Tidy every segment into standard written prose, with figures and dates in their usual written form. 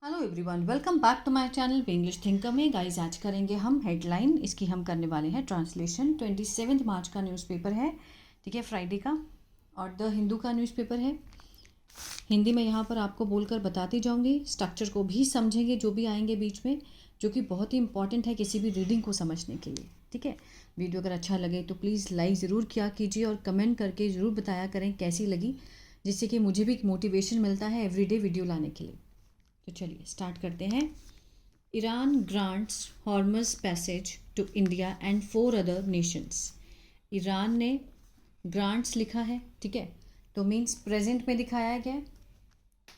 Hello everyone, welcome back to my channel English thinker में। Guys, आज करेंगे हम हेडलाइन। इसकी हम करने वाले हैं ट्रांसलेशन। 27 मार्च का न्यूज़पेपर है, ठीक है, फ्राइडे का, और द हिंदू का न्यूज़पेपर है। हिंदी में यहाँ पर आपको बोलकर बताती जाऊँगी, स्ट्रक्चर को भी समझेंगे जो भी आएंगे बीच में, जो कि बहुत ही इंपॉर्टेंट है किसी भी रीडिंग को समझने के लिए, ठीक है। वीडियो अगर अच्छा लगे तो प्लीज़ लाइक ज़रूर किया कीजिए और कमेंट करके ज़रूर बताया करें कैसी लगी, जिससे कि मुझे भी एक मोटिवेशन मिलता है एवरीडे वीडियो लाने के लिए। तो चलिए स्टार्ट करते हैं। Iran grants Hormuz passage to India and 4 other nations. Iran ने ग्रांट्स लिखा है, ठीक है, तो मीन्स प्रेजेंट में दिखाया गया है,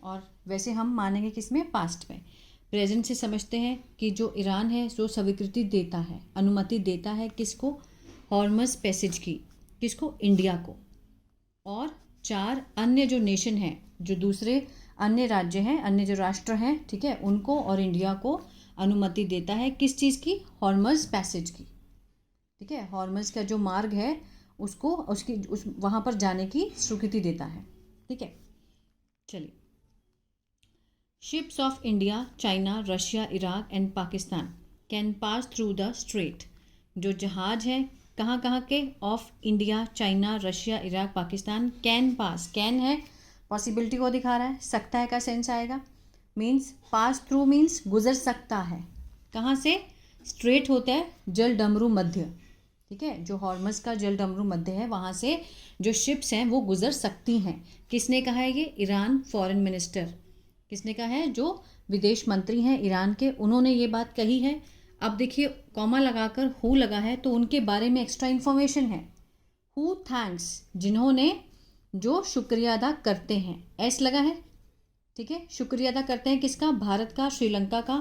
और वैसे हम मानेंगे किसमें, पास्ट में। प्रेजेंट से समझते हैं कि जो ईरान है जो स्वीकृति देता है, अनुमति देता है किसको, हॉर्मस पैसेज की, किसको, इंडिया को। और 4 अन्य जो नेशन हैं, जो दूसरे अन्य राज्य हैं, अन्य जो राष्ट्र हैं, ठीक है, उनको और इंडिया को अनुमति देता है किस चीज़ की, हॉर्मस पैसेज की, ठीक है। हॉर्मस का जो मार्ग है उसको उस वहाँ पर जाने की स्वीकृति देता है, ठीक है। चलिए, ships of India, China, Russia, Iraq and Pakistan can pass through the straight. जो जहाज हैं कहाँ कहाँ के, of India, China, Russia, Iraq, Pakistan, can pass, can है पॉसिबिलिटी को दिखा रहा है, सकता है का सेंस आएगा, मीन्स पास थ्रू मीन्स गुजर सकता है। कहाँ से, स्ट्रेट होता है जल डमरू मध्य, ठीक है, जो हॉर्मस का जल डमरू मध्य है वहाँ से जो शिप्स हैं वो गुजर सकती हैं। किसने कहा है ये, ईरान फॉरेन मिनिस्टर, किसने कहा है, जो विदेश मंत्री हैं ईरान के, उन्होंने ये बात कही है। अब देखिए कॉमा लगाकर हु लगा है तो उनके बारे में एक्स्ट्रा इन्फॉर्मेशन है। हु थैंक्स, जिन्होंने, जो शुक्रिया अदा करते हैं, एस लगा है, ठीक है, शुक्रिया अदा करते हैं किसका, भारत का, श्रीलंका का,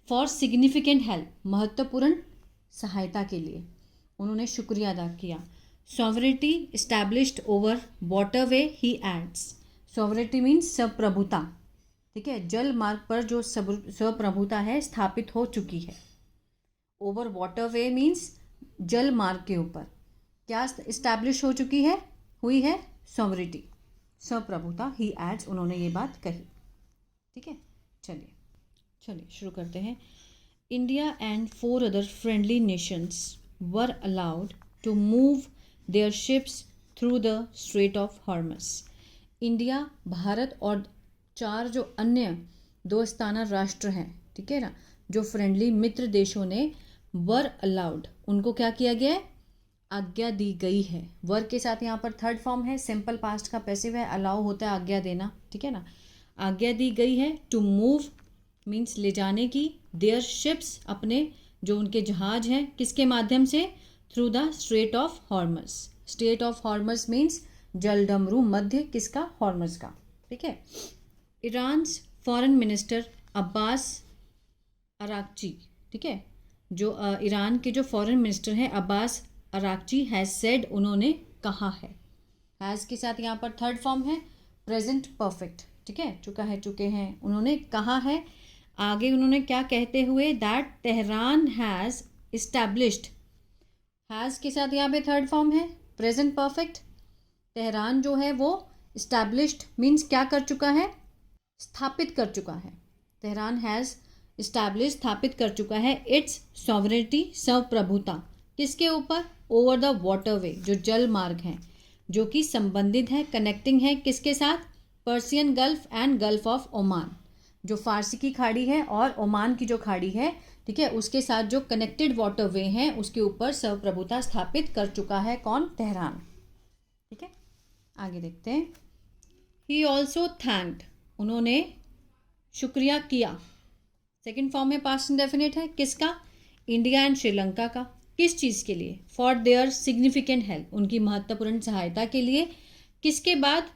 फॉर सिग्निफिकेंट हेल्प, महत्वपूर्ण सहायता के लिए उन्होंने शुक्रिया अदा किया। सॉवरेटी इस्टेब्लिश्ड ओवर वाटरवे ही एड्स, सॉवरेटी मीन्स स्वप्रभुता, ठीक है, जल मार्ग पर जो स्वप्रभुता है स्थापित हो चुकी है। ओवर वाटरवे मीन्स जल मार्ग के ऊपर क्या इस्टेब्लिश हो चुकी है, हुई है, सॉवरेटी, स्वप्रभुता, ही एड्स, उन्होंने ये बात कही, ठीक है। चलिए शुरू करते हैं। India and 4 other friendly nations were allowed to move their ships through the straight of Hormuz. India, Bharat और 4 जो अन्य दोस्ताना राष्ट्र हैं, ठीक है ना, जो फ्रेंडली मित्र देशों ने, वर अलाउड, उनको क्या किया गया है, आज्ञा दी गई है। वर्ग के साथ यहाँ पर थर्ड फॉर्म है, सिंपल पास्ट का पैसिव है, अलाउ होता है आज्ञा देना, ठीक है ना। आज्ञा दी गई है, टू मूव मीन्स ले जाने की, देयर शिप्स, अपने जो उनके जहाज हैं, किसके माध्यम से, through the straight of Hormuz. Strait of Hormuz means जल डमरू मध्य, किसका, हॉर्मस का, ठीक है। Iran foreign minister Abbas Araghchi, ठीक है, जो ईरान के जो फॉरेन मिनिस्टर हैं अब्बास अराक्ची, हैज़ सेड, उन्होंने कहा है। हैज़ के साथ यहाँ पर थर्ड फॉर्म है, प्रेजेंट परफेक्ट, ठीक है, चुके हैं, उन्होंने कहा है। आगे उन्होंने क्या कहते हुए, that Tehran has established, has के साथ यहाँ पे थर्ड फॉर्म है, प्रेजेंट परफेक्ट। तेहरान जो है वो इस्टेब्लिश्ड मीन्स क्या कर चुका है, स्थापित कर चुका है। तेहरान हैज़ इस्टेब्लिश, स्थापित कर चुका है, इट्स सॉवरेनिटी, स्वप्रभुता, किसके ऊपर, ओवर द वाटरवे, जो जल मार्ग हैं, जो कि संबंधित है, कनेक्टिंग है किसके साथ, Persian gulf and gulf of Oman, जो फारसी की खाड़ी है और ओमान की जो खाड़ी है, ठीक है, उसके साथ जो कनेक्टेड वाटरवे हैं उसके ऊपर स्वप्रभुता स्थापित कर चुका है, कौन, तेहरान, ठीक है। आगे देखते हैं। ही ऑल्सो थैंक्ड, उन्होंने शुक्रिया किया, सेकेंड फॉर्म में पास्ट इंडेफिनिट है, किसका, इंडिया एंड श्रीलंका का, किस चीज़ के लिए, फॉर देयर सिग्निफिकेंट हेल्प, उनकी महत्वपूर्ण सहायता के लिए, किसके बाद,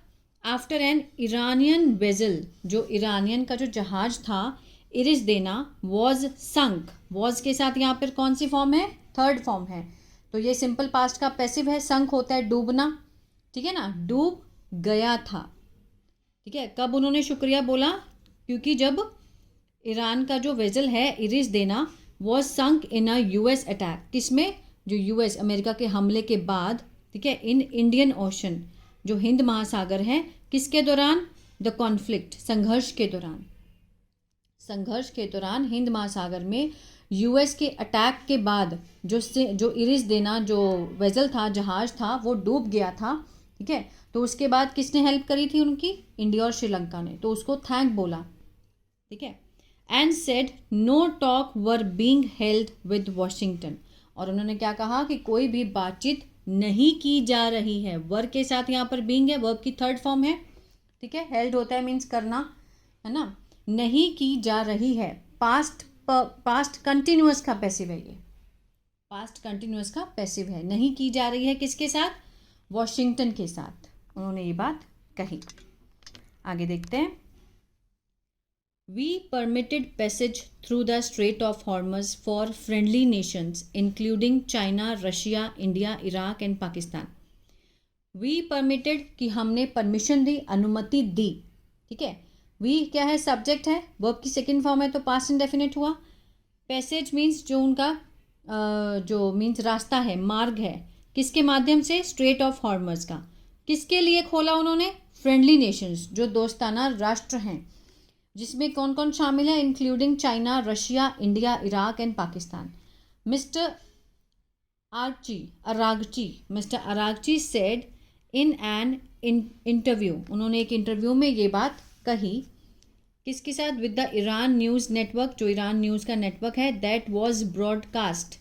आफ्टर एन ईरानियन वेजल, जो ईरानियन का जो जहाज था, इरिस देना, वॉज संक, वॉज के साथ यहाँ पर कौन सी फॉर्म है, थर्ड फॉर्म है, तो ये सिंपल पास्ट का पैसिव है, संक होता है डूबना, ठीक है ना, डूब गया था, ठीक है। कब उन्होंने शुक्रिया बोला, क्योंकि जब ईरान का जो वेजल है इरिस देना was sunk in a US attack, किसमें, जो यूएस अमेरिका के हमले के बाद, ठीक है, इन इंडियन ओशन, जो हिंद महासागर है, किसके दौरान, द कॉन्फ्लिक्ट, संघर्ष के दौरान। संघर्ष के दौरान हिंद महासागर में यूएस के अटैक के बाद जो इरिस देना जो वेजल था, जहाज था, वो डूब गया था। ठीक है, तो उसके बाद किसने हेल्प करी थी उनकी? इंडिया और श्रीलंका ने। तो उसको थैंक बोला। ठीक है, and said no talk were being held with Washington. और उन्होंने क्या कहा कि कोई भी बातचीत नहीं की जा रही है। वर्ब के साथ यहाँ पर बीइंग है, वर्ब की थर्ड फॉर्म है। ठीक है, हेल्ड होता है मीन्स करना, है ना। नहीं की जा रही है, पास्ट कंटिन्यूअस का पैसिव है। ये पास्ट कंटिन्यूअस का पैसिव है। नहीं की जा रही है किसके साथ? वॉशिंगटन के साथ उन्होंने ये बात कही। आगे देखते हैं। We permitted passage through the Strait of Hormuz for friendly nations including China, Russia, India, Iraq and Pakistan. We permitted कि हमने परमिशन दी, अनुमति दी। ठीक है, we क्या है? सब्जेक्ट है, वर्ब की सेकेंड फॉर्म है तो पास्ट इंडेफिनिट हुआ। पैसेज मीन्स जो उनका जो मीन्स रास्ता है, मार्ग है, किसके माध्यम से? स्ट्रेट ऑफ हॉर्मज का। किसके लिए खोला उन्होंने? फ्रेंडली नेशंस, जो दोस्ताना राष्ट्र हैं, जिसमें कौन कौन शामिल है? Including China, Russia, India, Iraq and Pakistan. Mister Araghchi said in an interview, उन्होंने एक इंटरव्यू में ये बात कही। किसके साथ? With the Iran news network, जो ईरान न्यूज़ का नेटवर्क है, दैट वाज ब्रॉडकास्ट।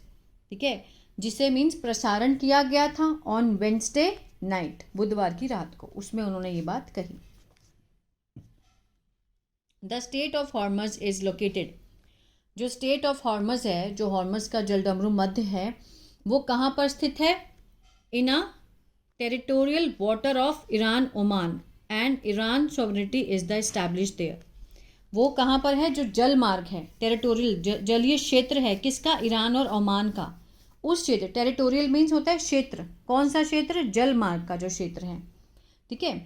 ठीक है, जिसे मीन्स प्रसारण किया गया था ऑन वेंसडे नाइट, बुधवार की रात को, उसमें उन्होंने ये बात कही। The Strait of Hormuz is located, जो स्टेट ऑफ हॉर्मज है, जो हॉर्मज का जलडमरू मध्य है, वो कहाँ पर स्थित है? In a territorial water of Iran Oman and Iran sovereignty is the established there. वो कहाँ पर है? जो जल मार्ग है, टेरिटोरियल जलीय क्षेत्र है, किसका? ईरान और ओमान का। उस क्षेत्र, टेरिटोरियल मीन्स होता है क्षेत्र। कौन सा क्षेत्र? जल मार्ग का जो क्षेत्र है। ठीक है,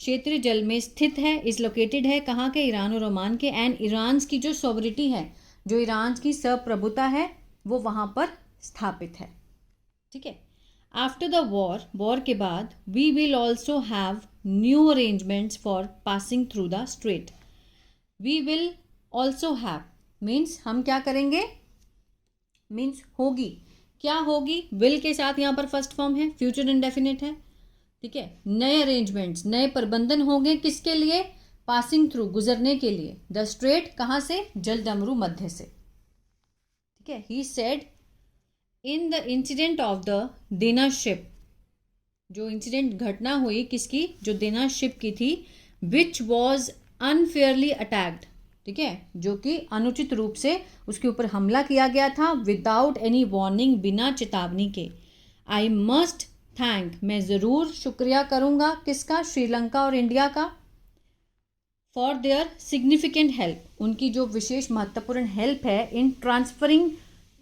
क्षेत्रीय जल में स्थित है, इज लोकेटेड है कहाँ के? ईरान और ओमान के। एंड ईरान की जो सॉवरिटी है, जो ईरान की संप्रभुता है, वो वहाँ पर स्थापित है। ठीक है, आफ्टर द वॉर के बाद we will also have new arrangements for passing through the strait. We will also have means हम क्या करेंगे? मीन्स होगी। क्या होगी? विल के साथ यहाँ पर फर्स्ट फॉर्म है, फ्यूचर इंडेफिनिट है। ठीक है, नए अरेंजमेंट्स, नए प्रबंधन होंगे, किसके लिए? पासिंग थ्रू, गुजरने के लिए। द स्ट्रेट कहाँ से? जलडमरू मध्य से। ठीक है, he said in the incident of the देना शिप, जो इंसिडेंट घटना हुई किसकी? जो देना शिप की थी, विच वॉज अनफेयरली अटैक्ड। ठीक है, जो कि अनुचित रूप से उसके ऊपर हमला किया गया था, विदाउट एनी वार्निंग, बिना चेतावनी के। आई मस्ट थैंक, मैं ज़रूर शुक्रिया करूँगा, किसका? श्रीलंका और इंडिया का। फॉर देयर सिग्निफिकेंट हेल्प, उनकी जो विशेष महत्वपूर्ण हेल्प है, in transferring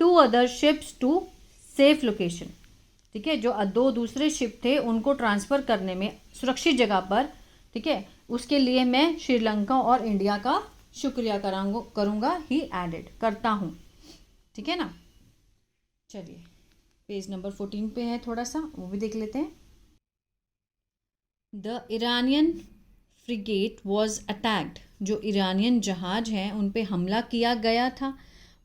2 other ships to safe location. ठीक है, जो 2 दूसरे शिप थे उनको ट्रांसफ़र करने में सुरक्षित जगह पर। ठीक है, उसके लिए मैं श्रीलंका और इंडिया का शुक्रिया करूँगा। ही एडेड, करता हूँ। ठीक है ना। चलिए पेज नंबर 14 पे है, थोड़ा सा वो भी देख लेते हैं। The Iranian frigate was attacked, जो ईरानियन जहाज हैं उन पे हमला किया गया था।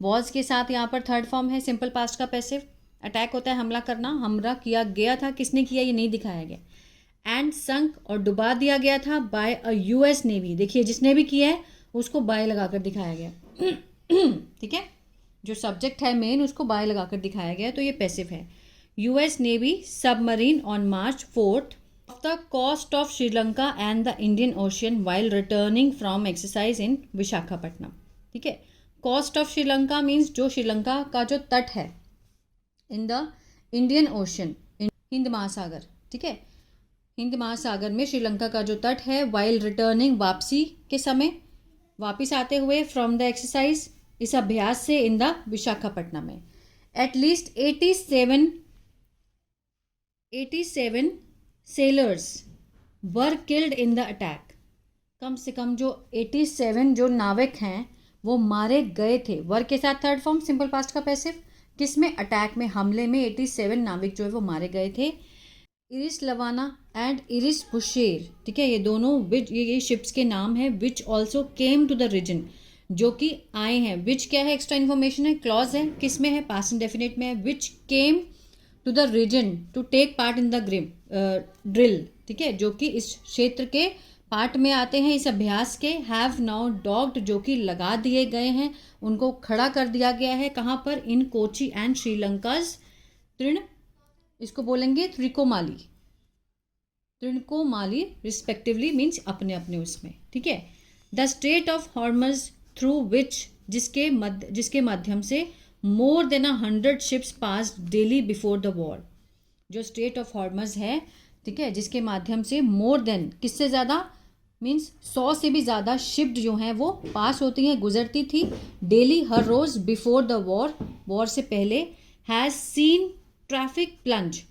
वॉज के साथ यहाँ पर थर्ड फॉर्म है, सिंपल पास्ट का पैसिव। अटैक होता है हमला करना, हमला किया गया था, किसने किया ये नहीं दिखाया गया। एंड संक, और डुबा दिया गया था, बाय अ यूएस नेवी। देखिए जिसने भी किया है उसको बाय लगाकर दिखाया गया। ठीक है, जो सब्जेक्ट है मेन उसको बाय लगाकर दिखाया गया, तो ये पैसिव है। US navy submarine on March 4 off the coast of Sri Lanka and the Indian ocean while returning from exercise in Visakhapatnam. ठीक है, कोस्ट ऑफ श्रीलंका मीन्स जो श्रीलंका का जो तट है, in the Indian ocean, Hind महासागर। ठीक है, हिंद महासागर में श्रीलंका का जो तट है, वाइल रिटर्निंग, वापसी के समय, वापिस आते हुए, फ्रॉम द एक्सरसाइज, इस अभ्यास से, इन द विशाखापट्टनम में। At least 87 sailors were killed in the attack. कम से कम जो 87 जो नाविक हैं वो मारे गए थे। वर के साथ थर्ड फॉर्म, सिंपल पास्ट का पैसिव। किसमें? अटैक में, हमले में 87 नाविक जो है वो मारे गए थे। IRIS Lavana and IRIS Bushehr, ठीक है, ये दोनों ये शिप्स के नाम हैं, which also came to the region, जो कि आए हैं। विच क्या है, एक्स्ट्रा इन्फॉर्मेशन है, क्लॉज है, किस में है, पास्ट इंडेफिनिट में है। Which came to the reason to take part in the drill, ठीक है, जो कि इस क्षेत्र के पार्ट में आते हैं इस अभ्यास के। हैव नाउ डॉग्ड, जो कि लगा दिए गए हैं, उनको खड़ा कर दिया गया है। कहाँ पर, इन कोची एंड श्रीलंकाज तृण, इसको बोलेंगे त्रिकोमाली, त्रिकोमाली रिस्पेक्टिवली, मीन्स अपने अपने उसमें, ठीक है। The straight of Hormuz through which, जिसके माध्यम से more than 100 ships pass daily before the war, जो स्ट्रेट ऑफ हॉर्मज है, ठीक है, जिसके माध्यम से मोर देन, किससे ज़्यादा, मीन्स 100 से भी ज़्यादा शिप जो हैं वो पास होती हैं, गुजरती थी डेली, हर रोज़, बिफोर द वॉर, वॉर से पहले। Has seen traffic plunge,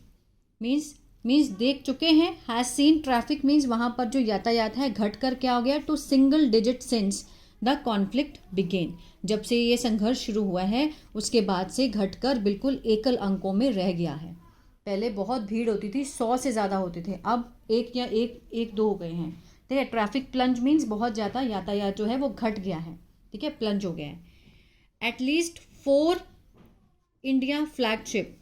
means देख चुके हैं। हैज़ सीन ट्रैफिक मीन्स वहाँ पर जो यातायात है घट कर क्या हो गया, to single digit since the conflict began, जब से ये संघर्ष शुरू हुआ है उसके बाद से घटकर बिल्कुल एकल अंकों में रह गया है। पहले बहुत भीड़ होती थी, 100 से ज़्यादा होते थे, अब एक दो हो गए हैं, ठीक है। ट्रैफिक प्लंज मीन्स बहुत ज़्यादा यातायात जो है वो घट गया है, ठीक है, प्लंज हो गया है। एटलीस्ट 4 इंडिया फ्लैगशिप,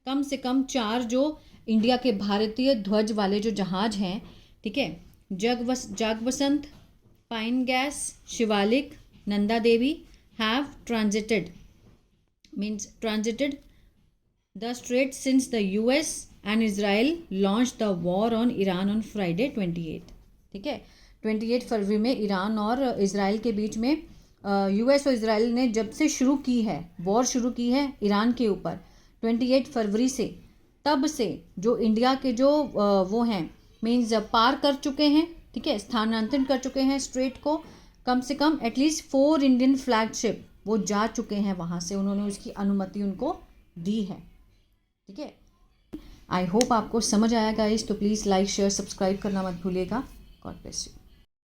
कम से कम 4 जो इंडिया के भारतीय ध्वज वाले जो जहाज हैं, ठीक है, Jag Vasant, pine gas, Shivalik, Nanda Devi, have transited the strait since the US and Israel launch the war on Iran on Friday 28, ठीक है। 28 फरवरी में ईरान और इजराइल के बीच में US और इजराइल ने जब से शुरू की है, वॉर शुरू की है ईरान के ऊपर 28 फरवरी से, तब से जो इंडिया के जो वो हैं, मीन्स पार कर चुके हैं, ठीक है, स्थानांतरित कर चुके हैं स्ट्रेट को। कम से कम एटलीस्ट 4 इंडियन फ्लैगशिप वो जा चुके हैं वहाँ से, उन्होंने उसकी अनुमति उनको दी है, ठीक है। आई होप आपको समझ आया गाइस, तो प्लीज़ लाइक शेयर सब्सक्राइब करना मत भूलिएगा। God bless you.